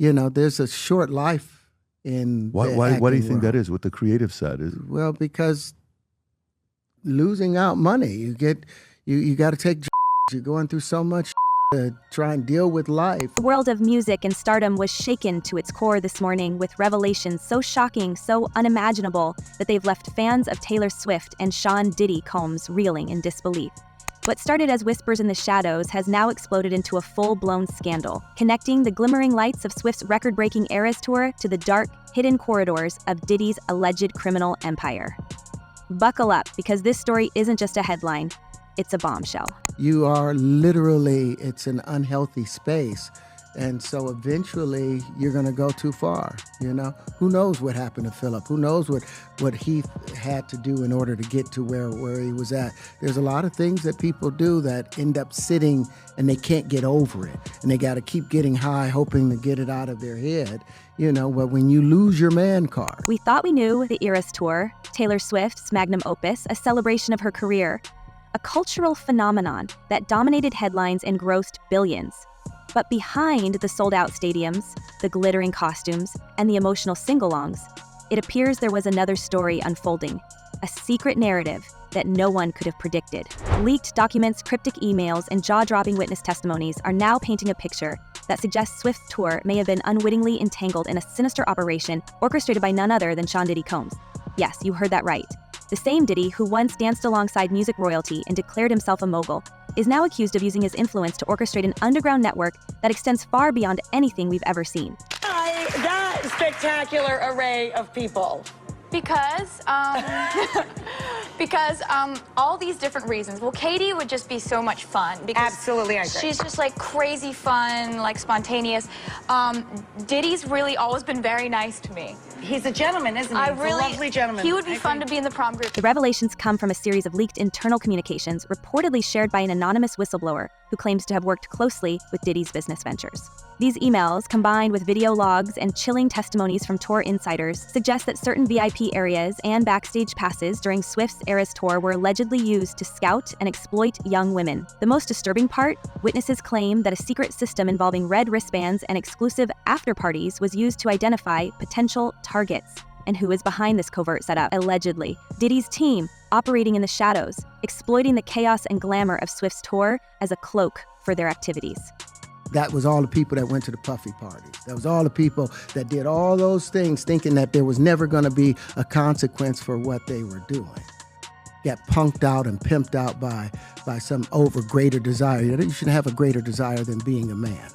there's a short life in Why do you think that is? What the creative side is? Well, because losing out money, you got to take. You're going through so much to try and deal with life. The world of music and stardom was shaken to its core this morning with revelations so shocking, so unimaginable, that they've left fans of Taylor Swift and Sean Diddy Combs reeling in disbelief. What started as whispers in the shadows has now exploded into a full-blown scandal, connecting the glimmering lights of Swift's record-breaking Eras Tour to the dark, hidden corridors of Diddy's alleged criminal empire. Buckle up, because this story isn't just a headline, it's a bombshell. You are literally, it's an unhealthy space. And so eventually you're going to go too far, Who knows what happened to Philip? Who knows what he had to do in order to get to where he was at? There's a lot of things that people do that end up sitting and they can't get over it. And they got to keep getting high, hoping to get it out of their head, but when you lose your man card. We thought we knew the Eras Tour, Taylor Swift's magnum opus, a celebration of her career, a cultural phenomenon that dominated headlines and grossed billions. But behind the sold-out stadiums, the glittering costumes, and the emotional sing-alongs, it appears there was another story unfolding, a secret narrative that no one could have predicted. Leaked documents, cryptic emails, and jaw-dropping witness testimonies are now painting a picture that suggests Swift's tour may have been unwittingly entangled in a sinister operation orchestrated by none other than Sean Diddy Combs. Yes, you heard that right. The same Diddy who once danced alongside music royalty and declared himself a mogul is now accused of using his influence to orchestrate an underground network that extends far beyond anything we've ever seen. That spectacular array of people. Because all these different reasons. Well, Katie would just be so much fun. Because absolutely, I agree. She's just like crazy fun, like spontaneous. Diddy's really always been very nice to me. He's a gentleman, isn't he? He's a lovely gentleman. He would be fun to be in the prom group. The revelations come from a series of leaked internal communications reportedly shared by an anonymous whistleblower who claims to have worked closely with Diddy's business ventures. These emails, combined with video logs and chilling testimonies from tour insiders, suggest that certain VIP areas and backstage passes during Swift's Eras Tour were allegedly used to scout and exploit young women. The most disturbing part, witnesses claim that a secret system involving red wristbands and exclusive after-parties was used to identify potential targets. And who is behind this covert setup? Allegedly, Diddy's team, operating in the shadows, exploiting the chaos and glamour of Swift's tour as a cloak for their activities. That was all the people that went to the puffy parties. That was all the people that did all those things thinking that there was never going to be a consequence for what they were doing. Got punked out and pimped out by some greater desire. You shouldn't have a greater desire than being a man.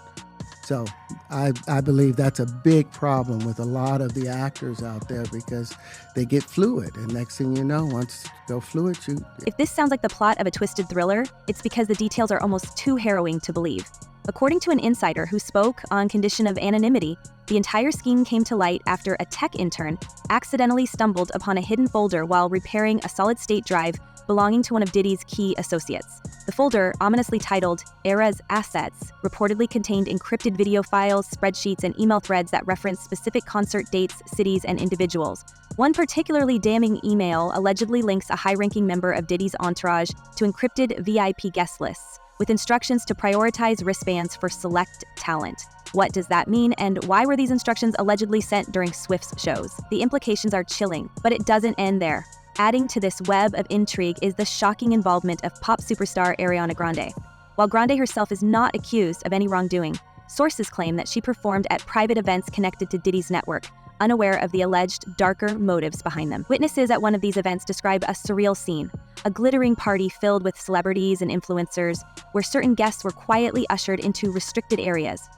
So I believe that's a big problem with a lot of the actors out there because they get fluid. And next thing you know, once you go fluid, If this sounds like the plot of a twisted thriller, it's because the details are almost too harrowing to believe. According to an insider who spoke on condition of anonymity, the entire scheme came to light after a tech intern accidentally stumbled upon a hidden folder while repairing a solid-state drive belonging to one of Diddy's key associates. The folder, ominously titled Era's Assets, reportedly contained encrypted video files, spreadsheets, and email threads that referenced specific concert dates, cities, and individuals. One particularly damning email allegedly links a high-ranking member of Diddy's entourage to encrypted VIP guest lists, with instructions to prioritize wristbands for select talent. What does that mean, and why were these instructions allegedly sent during Swift's shows? The implications are chilling, but it doesn't end there. Adding to this web of intrigue is the shocking involvement of pop superstar Ariana Grande. While Grande herself is not accused of any wrongdoing, sources claim that she performed at private events connected to Diddy's network, unaware of the alleged darker motives behind them. Witnesses at one of these events describe a surreal scene, a glittering party filled with celebrities and influencers, where certain guests were quietly ushered into restricted areas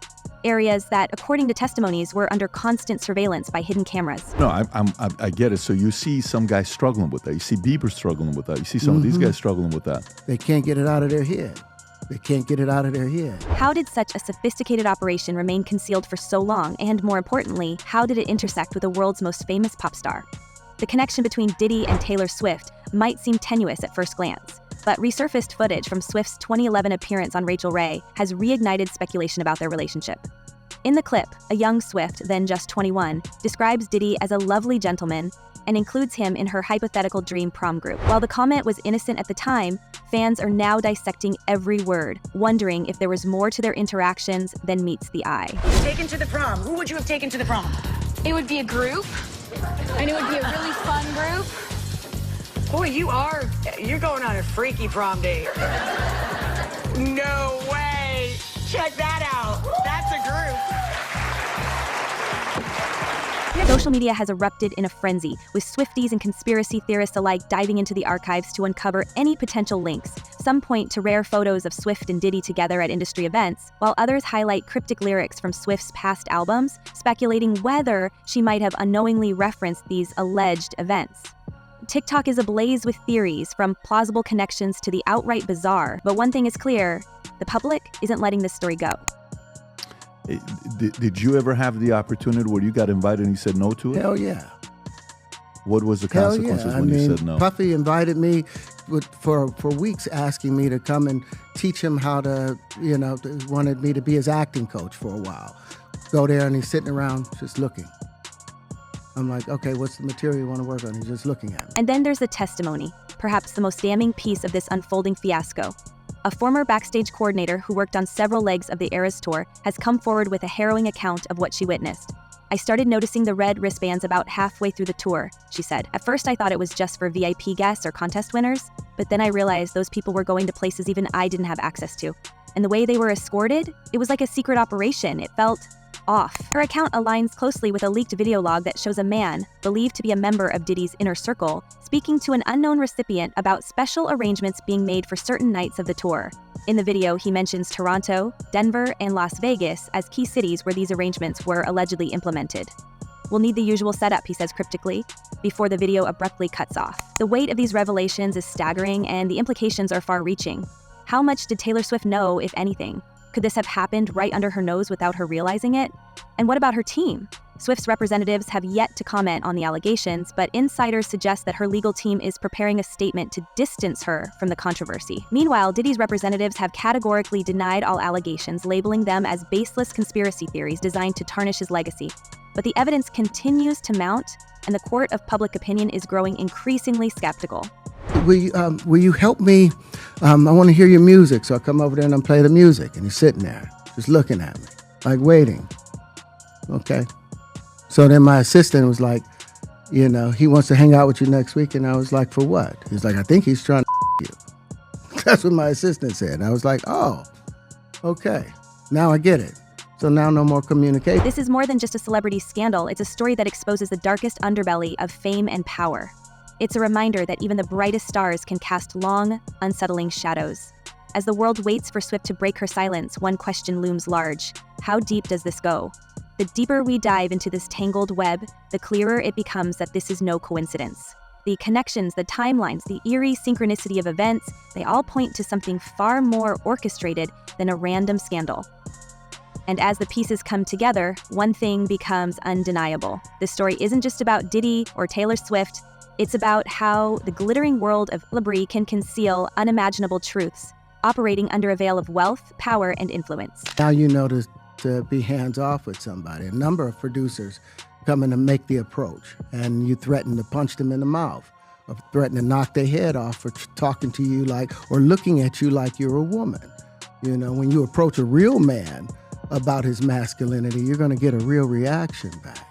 that, according to testimonies, were under constant surveillance by hidden cameras. No, I get it. So you see some guys struggling with that. You see Bieber struggling with that. You see some of these guys struggling with that. They can't get it out of their head. How did such a sophisticated operation remain concealed for so long? And more importantly, how did it intersect with the world's most famous pop star? The connection between Diddy and Taylor Swift might seem tenuous at first glance, but resurfaced footage from Swift's 2011 appearance on Rachel Ray has reignited speculation about their relationship. In the clip, a young Swift, then just 21, describes Diddy as a lovely gentleman and includes him in her hypothetical dream prom group. While the comment was innocent at the time, Fans are now dissecting every word, wondering if there was more to their interactions than meets the eye. Taken to the prom. Who would you have taken to the prom? It would be a group, and it would be a really fun group. Boy, you're going on a freaky prom date. No way. Check that out. That's a group. Social media has erupted in a frenzy, with Swifties and conspiracy theorists alike diving into the archives to uncover any potential links. Some point to rare photos of Swift and Diddy together at industry events, while others highlight cryptic lyrics from Swift's past albums, speculating whether she might have unknowingly referenced these alleged events. TikTok is ablaze with theories, from plausible connections to the outright bizarre. But one thing is clear, the public isn't letting this story go. Did you ever have the opportunity where you got invited and you said no to it? Hell yeah. What was the consequences when you said no? Puffy invited me for weeks, asking me to come and teach him how to, wanted me to be his acting coach for a while. Go there and he's sitting around just looking. I'm like, okay, what's the material you want to work on? He's just looking at me. And then there's the testimony, perhaps the most damning piece of this unfolding fiasco. A former backstage coordinator who worked on several legs of the Eras tour has come forward with a harrowing account of what she witnessed. "I started noticing the red wristbands about halfway through the tour," she said. "At first I thought it was just for VIP guests or contest winners, but then I realized those people were going to places even I didn't have access to. And the way they were escorted, it was like a secret operation. It felt off." Her account aligns closely with a leaked video log that shows a man, believed to be a member of Diddy's inner circle, speaking to an unknown recipient about special arrangements being made for certain nights of the tour. In the video, he mentions Toronto, Denver, and Las Vegas as key cities where these arrangements were allegedly implemented. "We'll need the usual setup," he says cryptically, before the video abruptly cuts off. The weight of these revelations is staggering, and the implications are far-reaching. How much did Taylor Swift know, if anything? Could this have happened right under her nose without her realizing it? And what about her team? Swift's representatives have yet to comment on the allegations, but insiders suggest that her legal team is preparing a statement to distance her from the controversy. Meanwhile, Diddy's representatives have categorically denied all allegations, labeling them as baseless conspiracy theories designed to tarnish his legacy. But the evidence continues to mount, and the court of public opinion is growing increasingly skeptical. Will you help me? I want to hear your music. So I come over there and I play the music. And he's sitting there just looking at me, like waiting. Okay. So then my assistant was like, he wants to hang out with you next week. And I was like, for what? He's like, I think he's trying to you. That's what my assistant said. And I was like, oh, okay. Now I get it. So now no more communication. This is more than just a celebrity scandal. It's a story that exposes the darkest underbelly of fame and power. It's a reminder that even the brightest stars can cast long, unsettling shadows. As the world waits for Swift to break her silence, one question looms large. How deep does this go? The deeper we dive into this tangled web, the clearer it becomes that this is no coincidence. The connections, the timelines, the eerie synchronicity of events, they all point to something far more orchestrated than a random scandal. And as the pieces come together, one thing becomes undeniable. This story isn't just about Diddy or Taylor Swift. It's about how the glittering world of celebrity can conceal unimaginable truths, operating under a veil of wealth, power, and influence. Now to be hands-off with somebody. A number of producers come in to make the approach, and you threaten to punch them in the mouth, or threaten to knock their head off for talking to you or looking at you like you're a woman. When you approach a real man about his masculinity, you're going to get a real reaction back.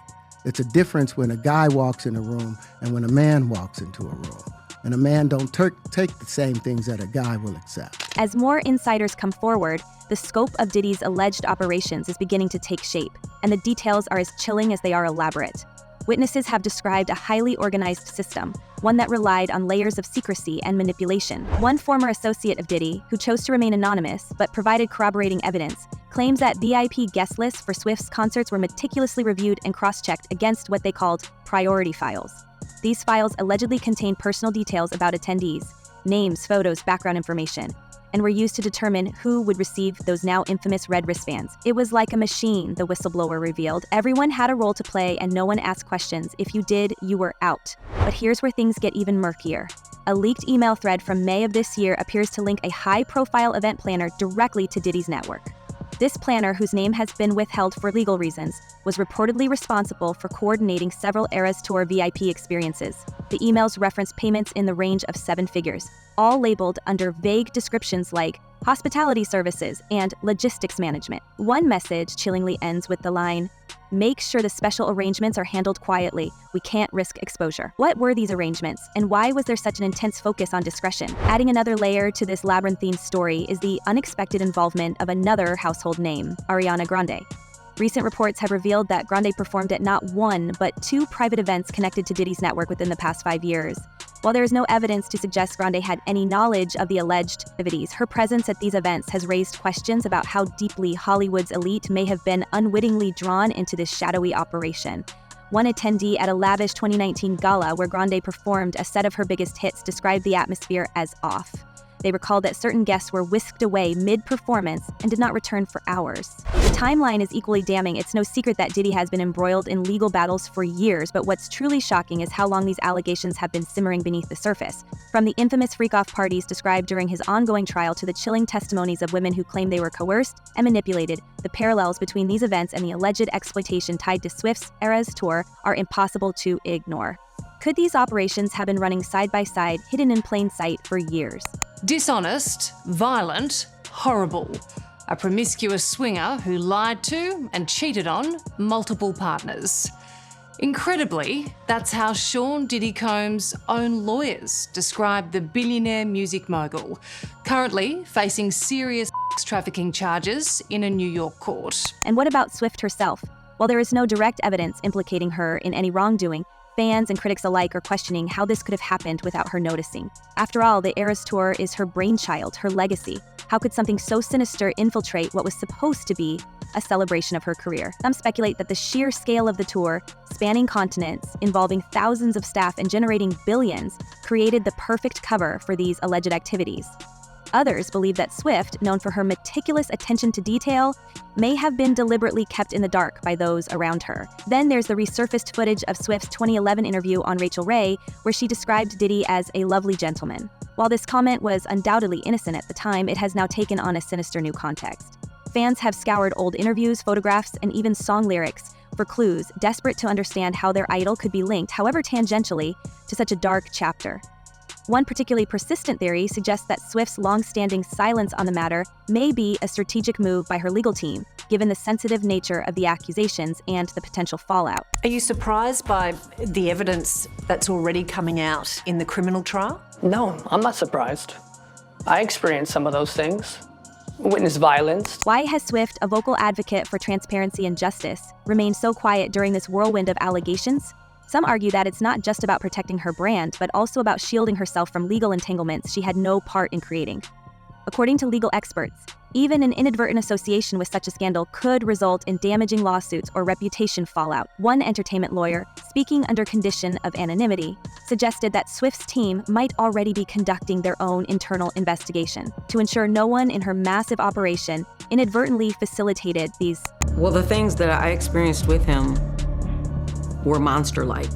It's a difference when a guy walks in a room and when a man walks into a room. And a man don't take the same things that a guy will accept. As more insiders come forward, the scope of Diddy's alleged operations is beginning to take shape, and the details are as chilling as they are elaborate. Witnesses have described a highly organized system, one that relied on layers of secrecy and manipulation. One former associate of Diddy, who chose to remain anonymous but provided corroborating evidence, claims that VIP guest lists for Swift's concerts were meticulously reviewed and cross-checked against what they called priority files. These files allegedly contain personal details about attendees, names, photos, background information, and were used to determine who would receive those now infamous red wristbands. It was like a machine, the whistleblower revealed. Everyone had a role to play and no one asked questions. If you did, you were out. But here's where things get even murkier. A leaked email thread from May of this year appears to link a high-profile event planner directly to Diddy's network. This planner, whose name has been withheld for legal reasons, was reportedly responsible for coordinating several Eras Tour VIP experiences. The emails reference payments in the range of 7 figures, all labeled under vague descriptions like hospitality services and logistics management. One message chillingly ends with the line, "Make sure the special arrangements are handled quietly. We can't risk exposure." What were these arrangements, and why was there such an intense focus on discretion? Adding another layer to this labyrinthine story is the unexpected involvement of another household name, Ariana Grande. Recent reports have revealed that Grande performed at not one, but 2 private events connected to Diddy's network within the past 5 years. While there is no evidence to suggest Grande had any knowledge of the alleged activities, her presence at these events has raised questions about how deeply Hollywood's elite may have been unwittingly drawn into this shadowy operation. One attendee at a lavish 2019 gala where Grande performed a set of her biggest hits described the atmosphere as off. They recalled that certain guests were whisked away mid-performance and did not return for hours. The timeline is equally damning. It's no secret that Diddy has been embroiled in legal battles for years, but what's truly shocking is how long these allegations have been simmering beneath the surface. From the infamous freak-off parties described during his ongoing trial to the chilling testimonies of women who claim they were coerced and manipulated, the parallels between these events and the alleged exploitation tied to Swift's Eras Tour are impossible to ignore. Could these operations have been running side by side, hidden in plain sight for years? Dishonest, violent, horrible. A promiscuous swinger who lied to and cheated on multiple partners. Incredibly, that's how Sean Diddy Combs' own lawyers described the billionaire music mogul, currently facing serious trafficking charges in a New York court. And what about Swift herself? While there is no direct evidence implicating her in any wrongdoing, fans and critics alike are questioning how this could have happened without her noticing. After all, the Eras Tour is her brainchild, her legacy. How could something so sinister infiltrate what was supposed to be a celebration of her career? Some speculate that the sheer scale of the tour, spanning continents, involving thousands of staff and generating billions, created the perfect cover for these alleged activities. Others believe that Swift, known for her meticulous attention to detail, may have been deliberately kept in the dark by those around her. Then there's the resurfaced footage of Swift's 2011 interview on Rachel Ray, where she described Diddy as a lovely gentleman. While this comment was undoubtedly innocent at the time, it has now taken on a sinister new context. Fans have scoured old interviews, photographs, and even song lyrics for clues, desperate to understand how their idol could be linked, however tangentially, to such a dark chapter. One particularly persistent theory suggests that Swift's long-standing silence on the matter may be a strategic move by her legal team, given the sensitive nature of the accusations and the potential fallout. Are you surprised by the evidence that's already coming out in the criminal trial? No, I'm not surprised. I experienced some of those things. Witnessed violence. Why has Swift, a vocal advocate for transparency and justice, remained so quiet during this whirlwind of allegations? Some argue that it's not just about protecting her brand, but also about shielding herself from legal entanglements she had no part in creating. According to legal experts, even an inadvertent association with such a scandal could result in damaging lawsuits or reputation fallout. One entertainment lawyer, speaking under condition of anonymity, suggested that Swift's team might already be conducting their own internal investigation to ensure no one in her massive operation inadvertently facilitated these. Well, the things that I experienced with him were monster-like.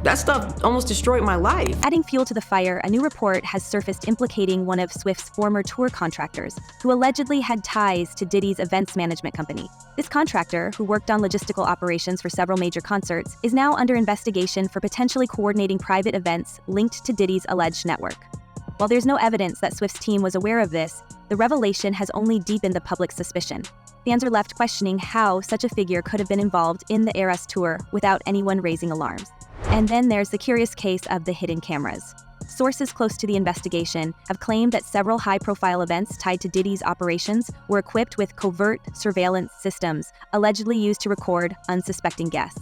That stuff almost destroyed my life. Adding fuel to the fire, a new report has surfaced implicating one of Swift's former tour contractors, who allegedly had ties to Diddy's events management company. This contractor, who worked on logistical operations for several major concerts, is now under investigation for potentially coordinating private events linked to Diddy's alleged network. While there's no evidence that Swift's team was aware of this, the revelation has only deepened the public's suspicion. Fans are left questioning how such a figure could have been involved in the Eras Tour without anyone raising alarms. And then there's the curious case of the hidden cameras. Sources close to the investigation have claimed that several high-profile events tied to Diddy's operations were equipped with covert surveillance systems, allegedly used to record unsuspecting guests.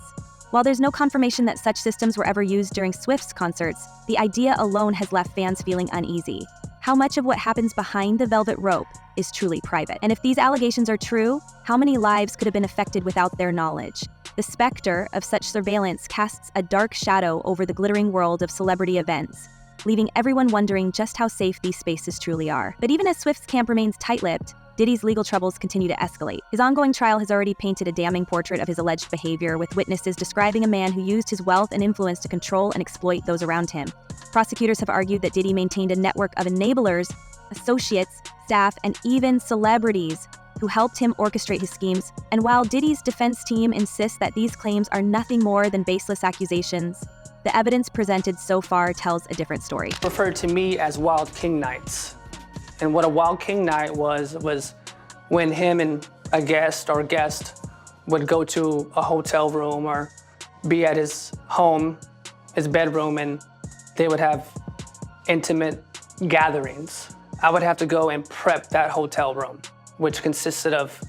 While there's no confirmation that such systems were ever used during Swift's concerts, the idea alone has left fans feeling uneasy. How much of what happens behind the velvet rope is truly private? And if these allegations are true, how many lives could have been affected without their knowledge? The specter of such surveillance casts a dark shadow over the glittering world of celebrity events, leaving everyone wondering just how safe these spaces truly are. But even as Swift's camp remains tight-lipped, Diddy's legal troubles continue to escalate. His ongoing trial has already painted a damning portrait of his alleged behavior, with witnesses describing a man who used his wealth and influence to control and exploit those around him. Prosecutors have argued that Diddy maintained a network of enablers, associates, staff, and even celebrities who helped him orchestrate his schemes. And while Diddy's defense team insists that these claims are nothing more than baseless accusations, the evidence presented so far tells a different story. Referred to me as Wild King Nights. And what a Wild King Night was when him and a guest would go to a hotel room or be at his home, his bedroom, and they would have intimate gatherings. I would have to go and prep that hotel room, which consisted of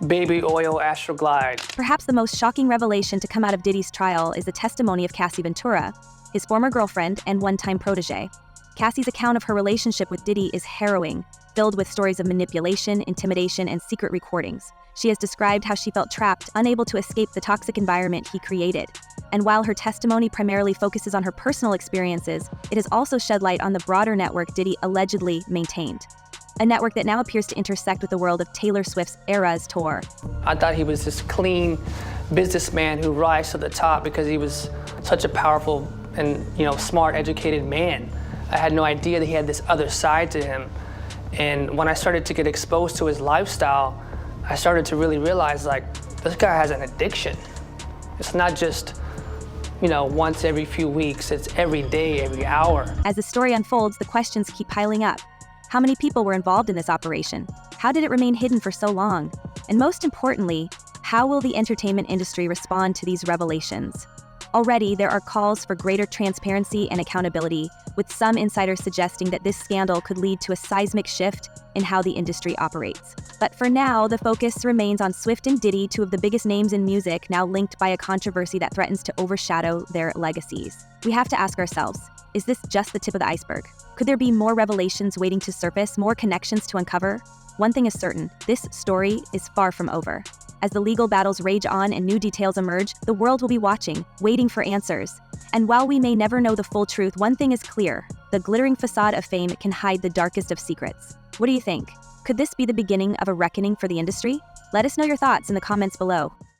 baby oil Astroglide. Perhaps the most shocking revelation to come out of Diddy's trial is the testimony of Cassie Ventura, his former girlfriend and one-time protege. Cassie's account of her relationship with Diddy is harrowing, filled with stories of manipulation, intimidation, and secret recordings. She has described how she felt trapped, unable to escape the toxic environment he created. And while her testimony primarily focuses on her personal experiences, it has also shed light on the broader network Diddy allegedly maintained. A network that now appears to intersect with the world of Taylor Swift's Eras tour. I thought he was this clean businessman who rise to the top because he was such a powerful and smart, educated man. I had no idea that he had this other side to him. And when I started to get exposed to his lifestyle, I started to really realize, like, this guy has an addiction. It's not just, once every few weeks, it's every day, every hour. As the story unfolds, the questions keep piling up. How many people were involved in this operation? How did it remain hidden for so long? And most importantly, how will the entertainment industry respond to these revelations? Already, there are calls for greater transparency and accountability, with some insiders suggesting that this scandal could lead to a seismic shift in how the industry operates. But for now, the focus remains on Swift and Diddy, two of the biggest names in music, now linked by a controversy that threatens to overshadow their legacies. We have to ask ourselves, is this just the tip of the iceberg? Could there be more revelations waiting to surface, more connections to uncover? One thing is certain, this story is far from over. As the legal battles rage on and new details emerge, the world will be watching, waiting for answers. And while we may never know the full truth, one thing is clear: the glittering facade of fame can hide the darkest of secrets. What do you think? Could this be the beginning of a reckoning for the industry? Let us know your thoughts in the comments below.